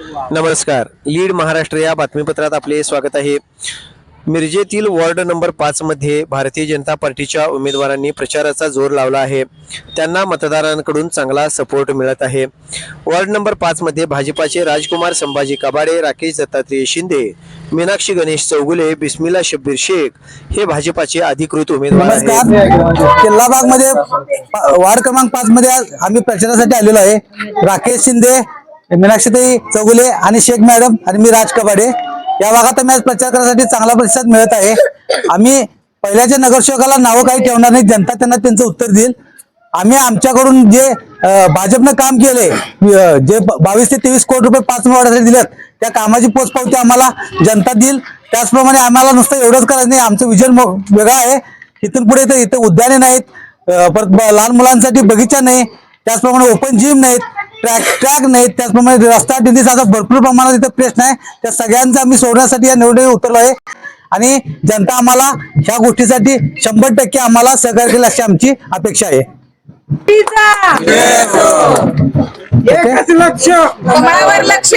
नमस्कार. लीड महाराष्ट्र या बातमीपत्रात आपले स्वागत आहे. मिरजेतील वॉर्ड नंबर 5 मध्ये भारतीय जनता पार्टीच्या उमेदवारांनी प्रचाराचा जोर लावला आहे. त्यांना मतदारांकडून चांगला सपोर्ट मिळत आहे. वॉर्ड नंबर 5 मध्ये भाजपाचे राजकुमार संभाजी कबाडे, राकेश दत्तात्रय शिंदे, मीनाक्षी गणेश चौगुले, बिस्मिल्ला शब्बीर शेख हे भाजपाचे अधिकृत उमेदवार आहेत. किल्लाबाग मध्ये वार्ड क्रमांक 5 मध्ये आम्ही प्रचारासाठी आलेलो आहे. राकेश शिंदे, मीनाक्षीताई चौगुले आणि शेख मॅडम आणि मी राज कबाडे या भागात आम्ही आज प्रचार करण्यासाठी चांगला प्रतिसाद मिळत आहे. आम्ही पहिल्याच्या नगरसेवकाला नावं काही ठेवणार नाही, जनता त्यांना त्यांचं उत्तर देईल. आम्ही आमच्याकडून जे भाजपनं काम केले, जे 22 ते 23 कोटी रुपये 5 वॉर्डासाठी दिलेत, त्या कामाची पोचपावती आम्हाला जनता देईल. त्याचप्रमाणे आम्हाला नुसतं एवढंच करायचं नाही, आमचं विजन वेगळं आहे. इथून पुढे इथे उद्याने नाहीत, परत लहान मुलांसाठी बगीचा नाही, त्याचप्रमाणे ओपन जिम नाहीत, ट्रॅक नाहीत, त्याचप्रमाणे रस्ता निधीचा भरपूर प्रमाणात इथे प्रश्न आहे. त्या सगळ्यांचा आम्ही सोडण्यासाठी या निवडणुकीत उतरलो आहे आणि जनता आम्हाला ह्या गोष्टीसाठी 100% आम्हाला सहकार्य केलं अशी आमची अपेक्षा आहे. लक्ष